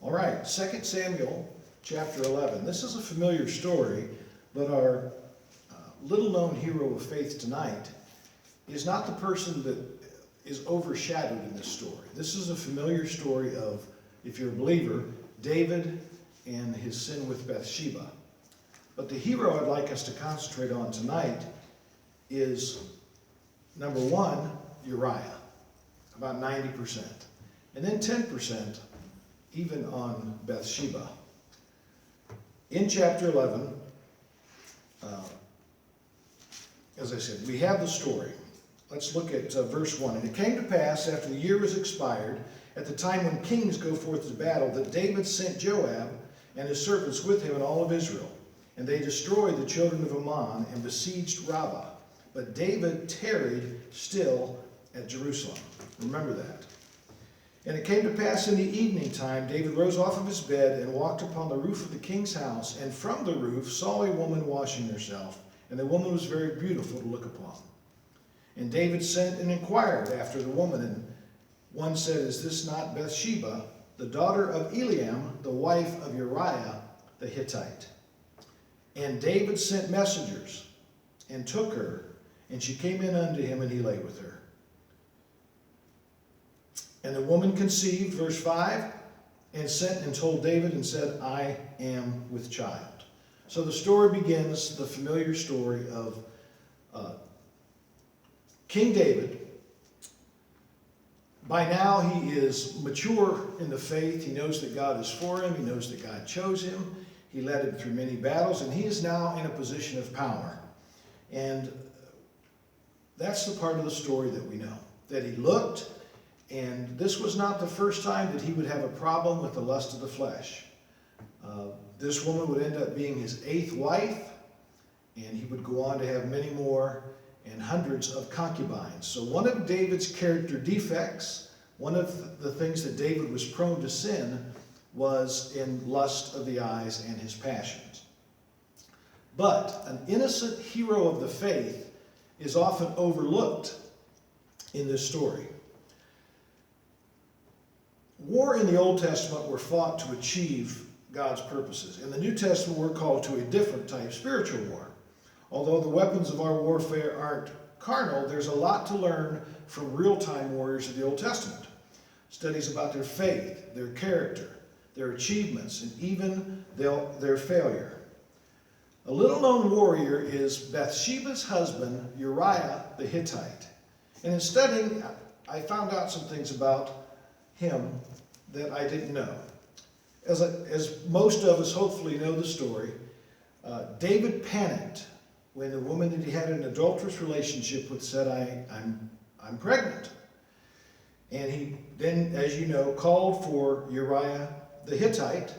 All right, 2 Samuel chapter 11. This is a familiar story, but our little-known hero of faith tonight is not the person that is overshadowed in this story. This is a familiar story of, if you're a believer, David and his sin with Bathsheba. But the hero I'd like us to concentrate on tonight is, number one, Uriah, about 90%. And then 10% even on Bathsheba. In chapter 11, as I said, we have the story. Let's look at verse 1. And it came to pass, after the year was expired, at the time when kings go forth to battle, that David sent Joab and his servants with him and all of Israel. And they destroyed the children of Ammon and besieged Rabbah. But David tarried still at Jerusalem. Remember that. And it came to pass in the evening time, David rose off of his bed and walked upon the roof of the king's house, and from the roof saw a woman washing herself, and the woman was very beautiful to look upon. And David sent and inquired after the woman, and one said, Is this not Bathsheba, the daughter of Eliam, the wife of Uriah the Hittite? And David sent messengers, and took her, and she came in unto him, and he lay with her. And the woman conceived, verse 5, and sent and told David and said, I am with child. So the story begins, the familiar story of King David. By now he is mature in the faith. He knows that God is for him. He knows that God chose him. He led him through many battles, and he is now in a position of power. And that's the part of the story that we know, that he looked. And this was not the first time that he would have a problem with the lust of the flesh. This woman would end up being his 8th wife, and he would go on to have many more and hundreds of concubines. So one of David's character defects, one of the things that David was prone to sin, was in lust of the eyes and his passions. But an innocent hero of the faith is often overlooked in this story. War in the Old Testament were fought to achieve God's purposes. In the New Testament, we're called to a different type, spiritual war. Although the weapons of our warfare aren't carnal, there's a lot to learn from real-time warriors of the Old Testament. Studies about their faith, their character, their achievements, and even their failure. A little-known warrior is Bathsheba's husband, Uriah the Hittite. And in studying, I found out some things about him that I didn't know. As most of us hopefully know the story, David panicked when the woman that he had an adulterous relationship with said, I'm pregnant. And he then, as you know, called for Uriah the Hittite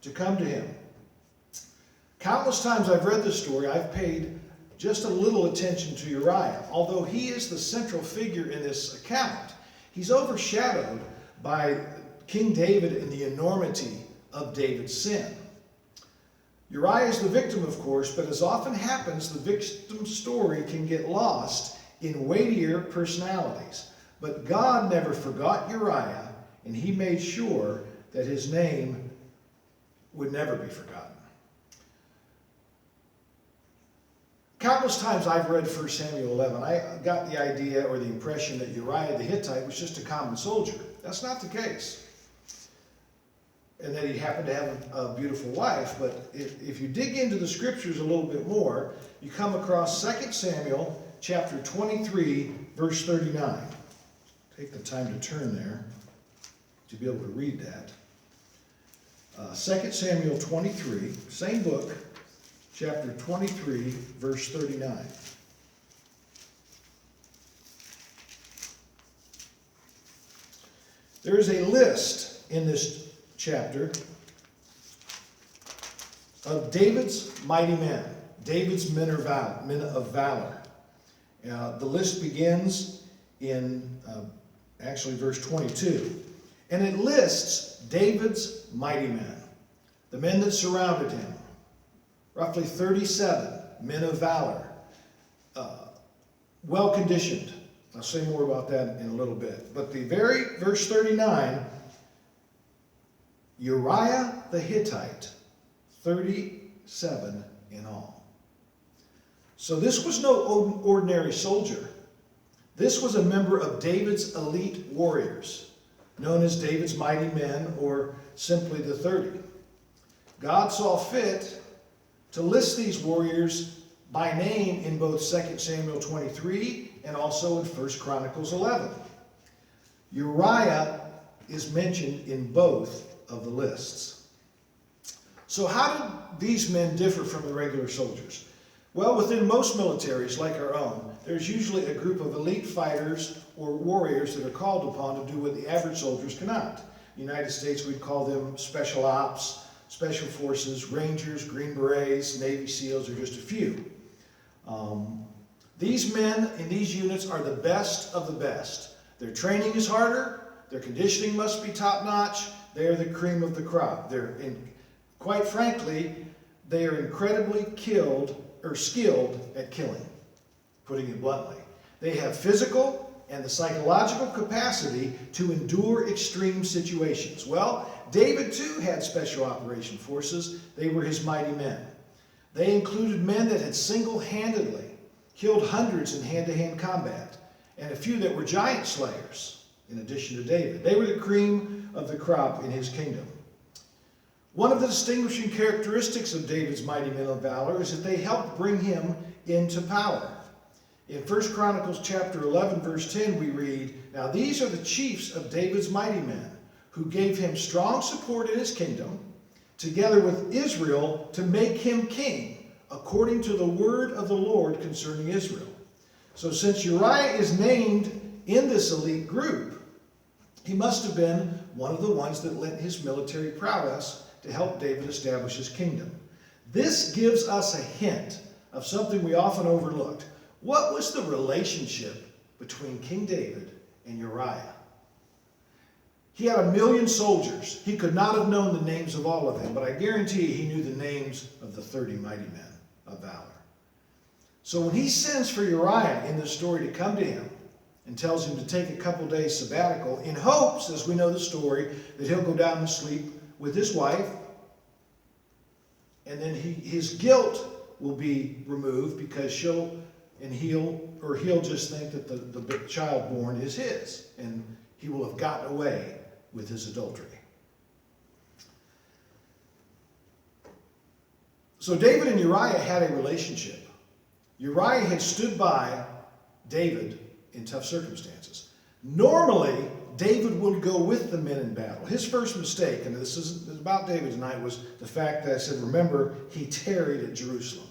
to come to him. Countless times I've read this story, I've paid just a little attention to Uriah. Although he is the central figure in this account, he's overshadowed by King David and the enormity of David's sin. Uriah is the victim, of course, but as often happens, the victim's story can get lost in weightier personalities. But God never forgot Uriah, and he made sure that his name would never be forgotten. Countless times I've read 1 Samuel 11, I got the idea or the impression that Uriah the Hittite was just a common soldier. That's not the case. And that he happened to have a beautiful wife. But if you dig into the scriptures a little bit more, you come across 2 Samuel chapter 23, verse 39. Take the time to turn there to be able to read that. 2 Samuel 23, same book, chapter 23, verse 39. There is a list in this chapter of David's mighty men, David's men of valor. The list begins in actually verse 22. And it lists David's mighty men, the men that surrounded him. Roughly 37 men of valor, well-conditioned. I'll say more about that in a little bit. But the very verse 39 Uriah the Hittite, 37 in all. So this was no ordinary soldier. This was a member of David's elite warriors, known as David's mighty men, or simply the 30. God saw fit to list these warriors by name in both 2 Samuel 23 and also in 1 Chronicles 11. Uriah is mentioned in both of the lists. So how did these men differ from the regular soldiers? Well, within most militaries like our own, there's usually a group of elite fighters or warriors that are called upon to do what the average soldiers cannot. In the United States, we'd call them special ops, special forces, rangers, green berets, Navy SEALs are just a few. These men in these units are the best of the best. Their training is harder, their conditioning must be top-notch, they are the cream of the crop. Quite frankly, they are incredibly skilled at killing, putting it bluntly. They have physical and the psychological capacity to endure extreme situations. Well, David too had special operation forces. They were his mighty men. They included men that had single-handedly killed hundreds in hand-to-hand combat, and a few that were giant slayers, in addition to David. They were the cream of the crop in his kingdom. One of the distinguishing characteristics of David's mighty men of valor is that they helped bring him into power. In 1 Chronicles chapter 11, verse 10, we read, "Now these are the chiefs of David's mighty men, who gave him strong support in his kingdom, together with Israel, to make him king, according to the word of the Lord concerning Israel." So since Uriah is named in this elite group, he must have been one of the ones that lent his military prowess to help David establish his kingdom. This gives us a hint of something we often overlooked. What was the relationship between King David and Uriah? He had 1,000,000 soldiers. He could not have known the names of all of them, but I guarantee he knew the names of the 30 mighty men of valor. So when he sends for Uriah in this story to come to him and tells him to take a couple days sabbatical in hopes, as we know the story, that he'll go down and sleep with his wife, and then his guilt will be removed because he'll just think that the child born is his, and he will have gotten away with his adultery. So David and Uriah had a relationship. Uriah had stood by David in tough circumstances. Normally, David would go with the men in battle. His first mistake, and this is about David tonight, was the fact that I said, remember, he tarried at Jerusalem.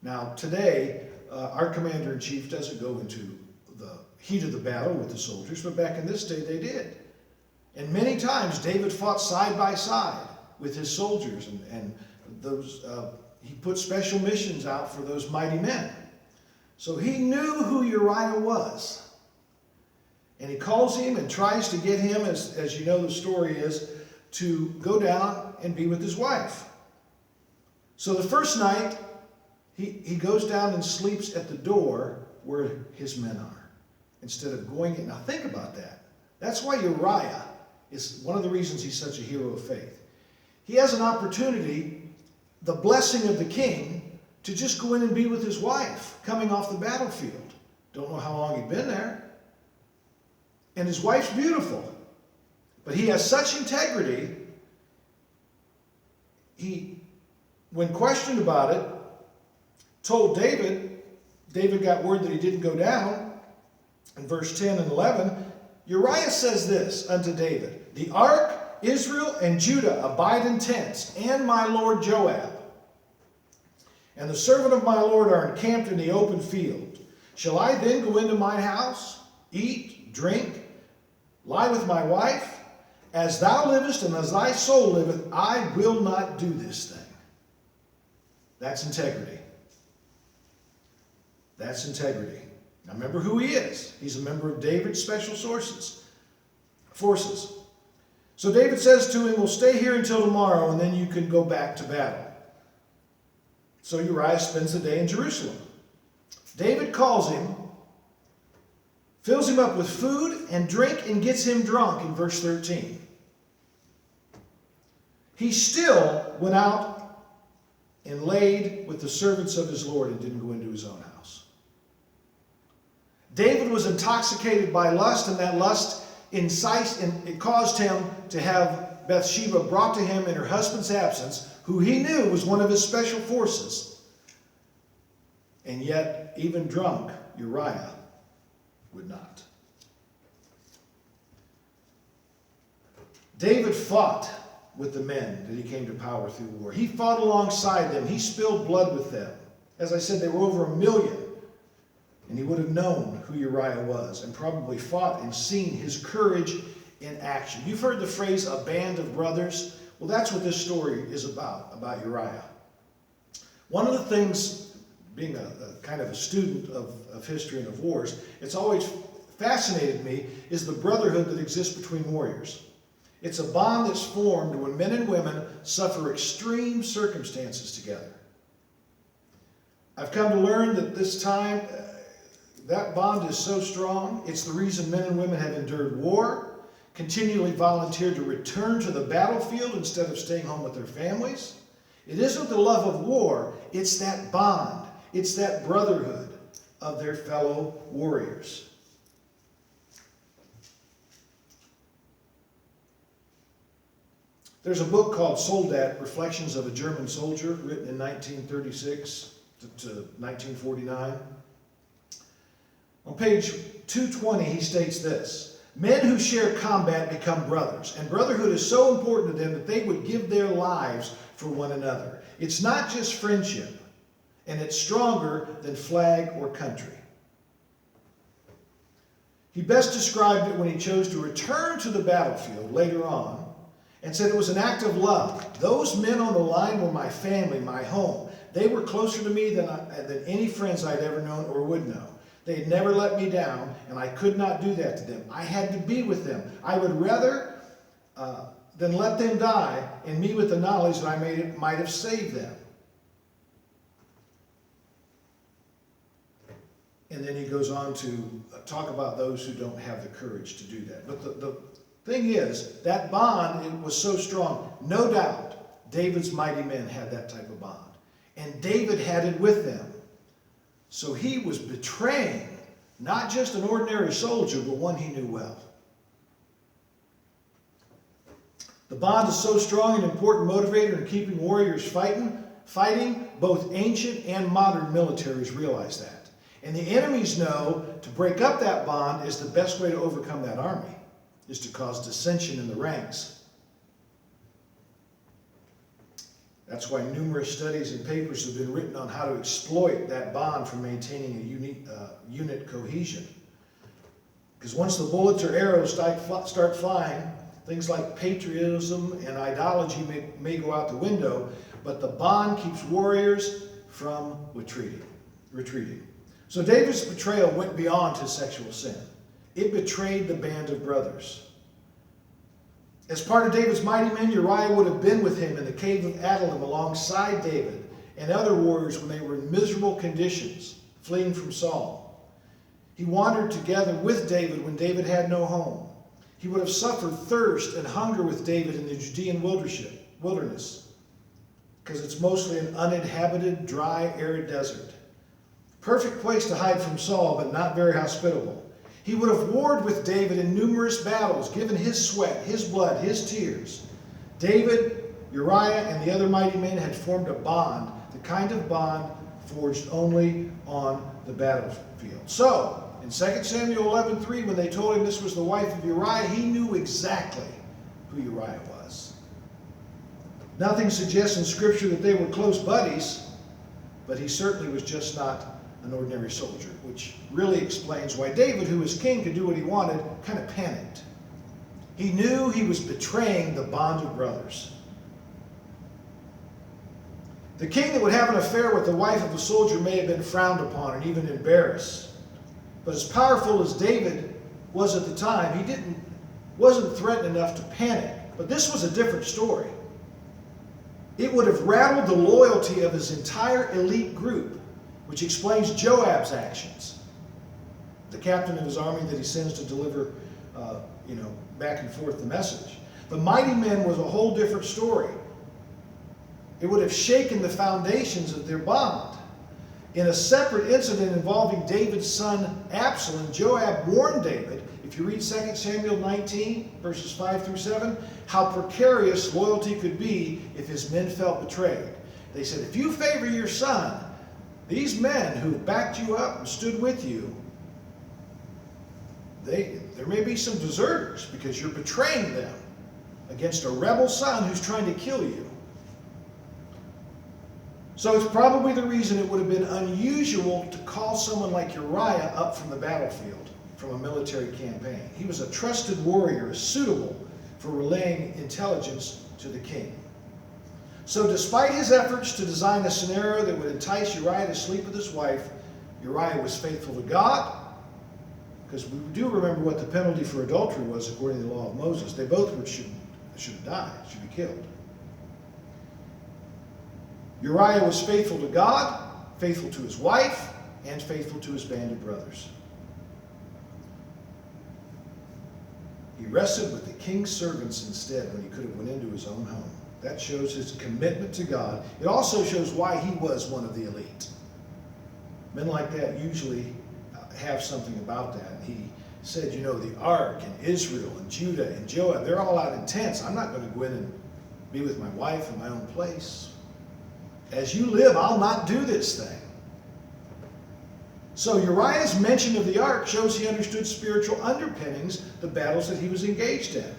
Now, today, our commander-in-chief doesn't go into the heat of the battle with the soldiers, but back in this day, they did. And many times, David fought side by side with his soldiers, and he put special missions out for those mighty men. So he knew who Uriah was. And he calls him and tries to get him, as you know the story is, to go down and be with his wife. So the first night, he goes down and sleeps at the door where his men are, instead of going in. Now think about that. That's why Uriah is one of the reasons he's such a hero of faith. He has an opportunity, the blessing of the king, to just go in and be with his wife, coming off the battlefield. Don't know how long he'd been there. And his wife's beautiful. But he has such integrity, he, when questioned about it, told David got word that he didn't go down. In verse 10 and 11, Uriah says this unto David, "The ark, Israel, and Judah abide in tents, and my lord Joab. And the servant of my lord are encamped in the open field. Shall I then go into mine house, eat, drink, lie with my wife? As thou livest and as thy soul liveth, I will not do this thing." That's integrity. That's integrity. Now remember who he is. He's a member of David's special forces. So David says to him, "Well, stay here until tomorrow, and then you can go back to battle." So Uriah spends the day in Jerusalem. David calls him, fills him up with food and drink, and gets him drunk in verse 13. he still went out and laid with the servants of his Lord and didn't go into his own house. David was intoxicated by lust, and that lust it caused him to have Bathsheba brought to him in her husband's absence, who he knew was one of his special forces. And yet, even drunk, Uriah would not. David fought with the men that he came to power through war. He fought alongside them. He spilled blood with them. As I said, they were over 1 million. And he would have known who Uriah was and probably fought and seen his courage in action. You've heard the phrase, a band of brothers. Well, that's what this story is about Uriah. One of the things, being a kind of a student of history and of wars, it's always fascinated me, is the brotherhood that exists between warriors. It's a bond that's formed when men and women suffer extreme circumstances together. I've come to learn that this time, that bond is so strong, it's the reason men and women have endured war, continually volunteered to return to the battlefield instead of staying home with their families. It isn't the love of war, it's that bond, it's that brotherhood of their fellow warriors. There's a book called Soldat, Reflections of a German Soldier, written in 1936 to 1949. On page 220, he states this: men who share combat become brothers, and brotherhood is so important to them that they would give their lives for one another. It's not just friendship, and it's stronger than flag or country. He best described it when he chose to return to the battlefield later on and said it was an act of love. Those men on the line were my family, my home. They were closer to me than any friends I'd ever known or would know. They had never let me down, and I could not do that to them. I had to be with them. I would rather than let them die and me with the knowledge that I might have saved them. And then he goes on to talk about those who don't have the courage to do that. But the thing is, that bond, it was so strong. No doubt, David's mighty men had that type of bond. And David had it with them. So he was betraying not just an ordinary soldier, but one he knew well. The bond is so strong and important motivator in keeping warriors fighting. Both ancient and modern militaries realize that. And the enemies know to break up that bond is the best way to overcome that army, is to cause dissension in the ranks. That's why numerous studies and papers have been written on how to exploit that bond for maintaining a unit cohesion. Because once the bullets or arrows start flying, things like patriotism and ideology may go out the window, but the bond keeps warriors from retreating. So David's betrayal went beyond his sexual sin. It betrayed the band of brothers. As part of David's mighty men, Uriah would have been with him in the cave of Adullam alongside David and other warriors when they were in miserable conditions, fleeing from Saul. He wandered together with David when David had no home. He would have suffered thirst and hunger with David in the Judean wilderness, because it's mostly an uninhabited, dry, arid desert. Perfect place to hide from Saul, but not very hospitable. He would have warred with David in numerous battles, given his sweat, his blood, his tears. David, Uriah, and the other mighty men had formed a bond, the kind of bond forged only on the battlefield. So, in 2 Samuel 11:3, when they told him this was the wife of Uriah, he knew exactly who Uriah was. Nothing suggests in Scripture that they were close buddies, but he certainly was just not an ordinary soldier, which really explains why David, who was king, could do what he wanted, kind of panicked. He knew he was betraying the bond of brothers. The king that would have an affair with the wife of a soldier may have been frowned upon and even embarrassed. But as powerful as David was at the time, he wasn't threatened enough to panic. But this was a different story. It would have rattled the loyalty of his entire elite group, which explains Joab's actions, the captain of his army that he sends to deliver, back and forth the message. The mighty men was a whole different story. It would have shaken the foundations of their bond. In a separate incident involving David's son Absalom, Joab warned David, if you read 2 Samuel 19, verses 5 through 7, how precarious loyalty could be if his men felt betrayed. They said, if you favor your son, these men who backed you up and stood with you, there may be some deserters because you're betraying them against a rebel son who's trying to kill you. So it's probably the reason it would have been unusual to call someone like Uriah up from the battlefield from a military campaign. He was a trusted warrior, suitable for relaying intelligence to the king. So despite his efforts to design a scenario that would entice Uriah to sleep with his wife, Uriah was faithful to God, because we do remember what the penalty for adultery was according to the law of Moses. They both should have died, should be killed. Uriah was faithful to God, faithful to his wife, and faithful to his band of brothers. He rested with the king's servants instead when he could have went into his own home. That shows his commitment to God. It also shows why he was one of the elite. Men like that usually have something about that. He said, you know, the ark and Israel and Judah and Joab, they're all out in tents. I'm not going to go in and be with my wife in my own place. As you live, I'll not do this thing. So Uriah's mention of the ark shows he understood spiritual underpinnings, the battles that he was engaged in.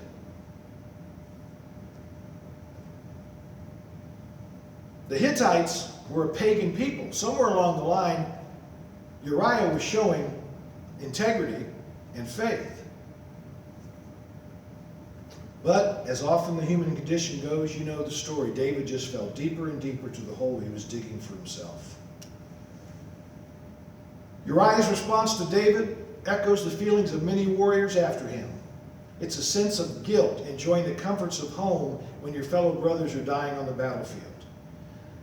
The Hittites were a pagan people. Somewhere along the line, Uriah was showing integrity and faith. But, as often the human condition goes, you know the story. David just fell deeper and deeper to the hole he was digging for himself. Uriah's response to David echoes the feelings of many warriors after him. It's a sense of guilt, enjoying the comforts of home when your fellow brothers are dying on the battlefield.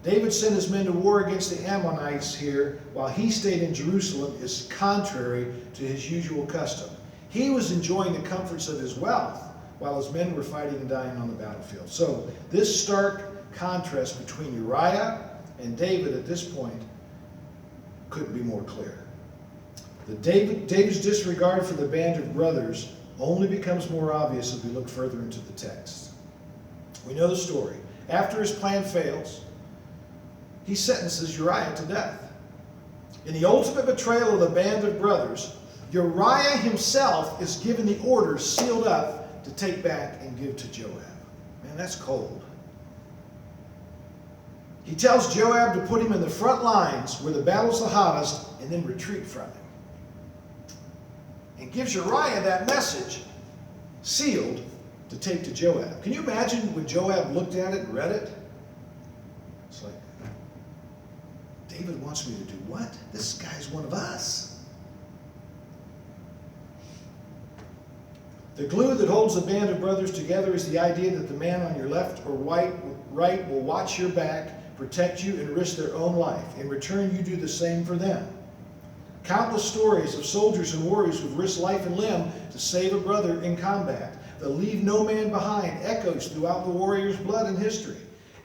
David sent his men to war against the Ammonites here, while he stayed in Jerusalem, is contrary to his usual custom. He was enjoying the comforts of his wealth, while his men were fighting and dying on the battlefield. So this stark contrast between Uriah and David at this point couldn't be more clear. David's disregard for the band of brothers only becomes more obvious as we look further into the text. We know the story. After his plan fails, he sentences Uriah to death. In the ultimate betrayal of the band of brothers, Uriah himself is given the orders sealed up to take back and give to Joab. Man, that's cold. He tells Joab to put him in the front lines where the battle's the hottest and then retreat from him. And gives Uriah that message sealed to take to Joab. Can you imagine when Joab looked at it and read it? It's like, David wants me to do what? This guy's one of us. The glue that holds the band of brothers together is the idea that the man on your left or right will watch your back, protect you, and risk their own life. In return, you do the same for them. Countless stories of soldiers and warriors who've risked life and limb to save a brother in combat. The leave no man behind echoes throughout the warrior's blood and history.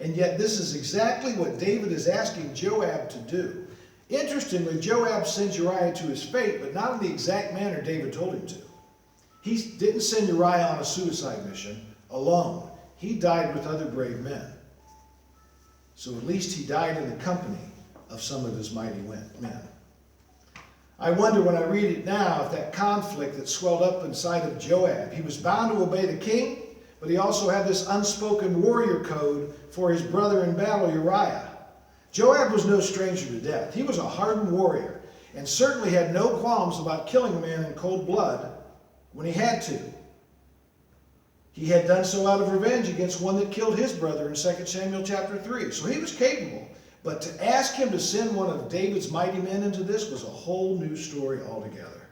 And yet this is exactly what David is asking Joab to do. Interestingly, Joab sends Uriah to his fate, but not in the exact manner David told him to. He didn't send Uriah on a suicide mission alone. He died with other brave men. So at least he died in the company of some of his mighty men. I wonder when I read it now if that conflict that swelled up inside of Joab, he was bound to obey the king, but he also had this unspoken warrior code for his brother in battle, Uriah. Joab was no stranger to death. He was a hardened warrior and certainly had no qualms about killing a man in cold blood when he had to. He had done so out of revenge against one that killed his brother in 2 Samuel chapter 3. So he was capable. But to ask him to send one of David's mighty men into this was a whole new story altogether.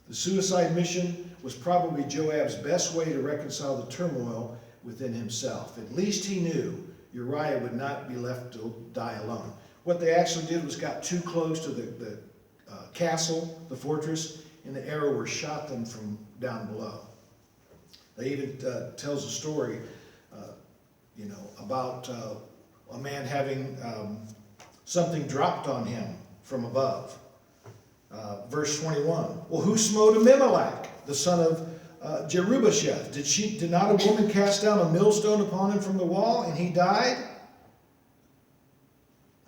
The suicide mission was probably Joab's best way to reconcile the turmoil within himself. At least he knew Uriah would not be left to die alone. What they actually did was got too close to the castle, the fortress, and the arrow were shot them from down below. They even tells a story about a man having something dropped on him from above. Verse 21. Well, who smote Abimelech, the son of Jerubasheth? Did not a woman cast down a millstone upon him from the wall, and he died?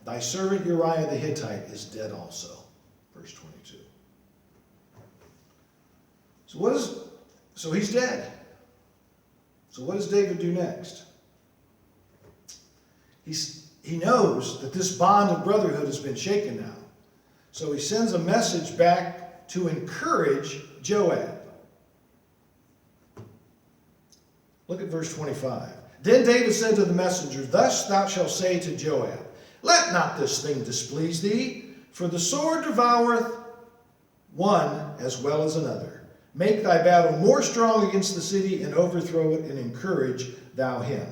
Thy servant Uriah the Hittite is dead also. Verse 22. So he's dead. So what does David do next? He knows that this bond of brotherhood has been shaken now. So he sends a message back to encourage Joab. Look at verse 25. Then David said to the messenger, Thus thou shalt say to Joab, Let not this thing displease thee, for the sword devoureth one as well as another. Make thy battle more strong against the city, and overthrow it, and encourage thou him.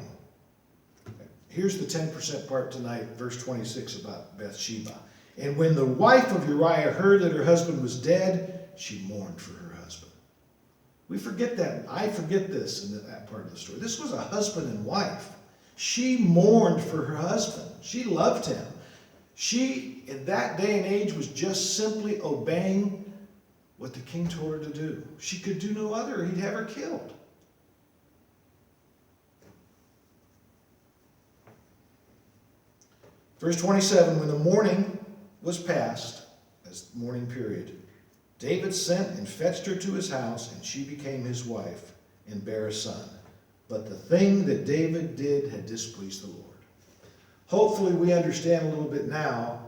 Here's the 10% part tonight, verse 26 about Bathsheba. And when the wife of Uriah heard that her husband was dead, she mourned for her husband. We forget that. I forget this in that part of the story. This was a husband and wife. She mourned for her husband. She loved him. She, in that day and age, was just simply obeying what the king told her to do. She could do no other, or he'd have her killed. Verse 27, when the mourning was past, as mourning period, David sent and fetched her to his house, and she became his wife and bare a son. But the thing that David did had displeased the Lord. Hopefully we understand a little bit now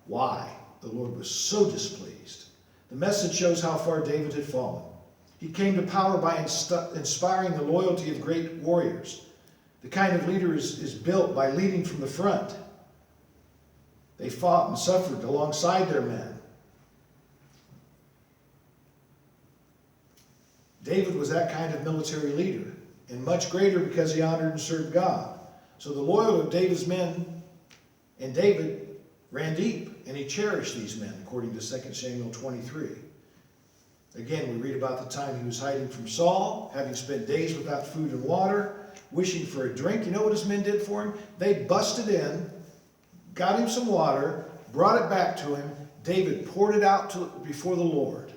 why the Lord was so displeased. The message shows how far David had fallen. He came to power by inspiring the loyalty of great warriors. The kind of leader is built by leading from the front. They fought and suffered alongside their men. David was that kind of military leader, and much greater because he honored and served God. So the loyalty of David's men and David ran deep, and he cherished these men, according to 2 Samuel 23. Again, we read about the time he was hiding from Saul, having spent days without food and water, wishing for a drink. You know what his men did for him? They busted in, got him some water, brought it back to him. David poured it out before the Lord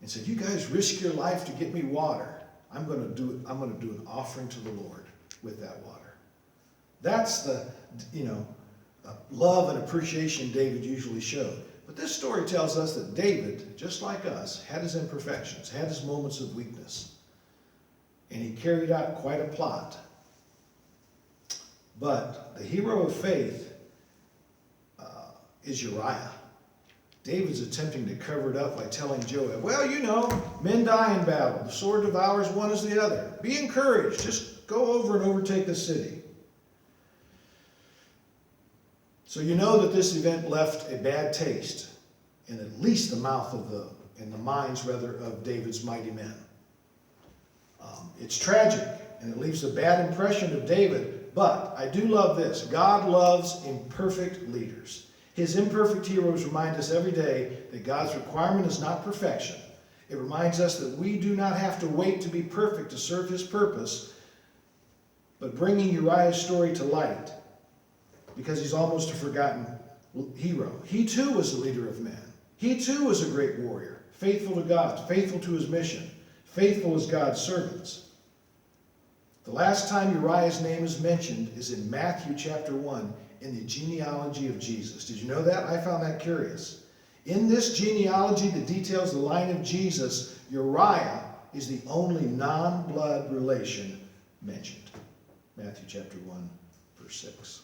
and said, You guys risk your life to get me water. I'm going to do an offering to the Lord with that water. That's the, love and appreciation David usually showed. But this story tells us that David, just like us, had his imperfections, had his moments of weakness. And he carried out quite a plot. But the hero of faith is Uriah. David's attempting to cover it up by telling Joab, well, men die in battle. The sword devours one as the other. Be encouraged. Just go over and overtake the city. So you know that this event left a bad taste in at least the minds of David's mighty men. It's tragic, and it leaves a bad impression of David, but I do love this. God loves imperfect leaders. His imperfect heroes remind us every day that God's requirement is not perfection. It reminds us that we do not have to wait to be perfect to serve his purpose, but bringing Uriah's story to light, because he's almost a forgotten hero. He too was a leader of men. He too was a great warrior, faithful to God, faithful to his mission, faithful as God's servants. The last time Uriah's name is mentioned is in Matthew chapter 1 in the genealogy of Jesus. Did you know that? I found that curious. In this genealogy that details the line of Jesus, Uriah is the only non-blood relation mentioned. Matthew chapter 1, verse 6.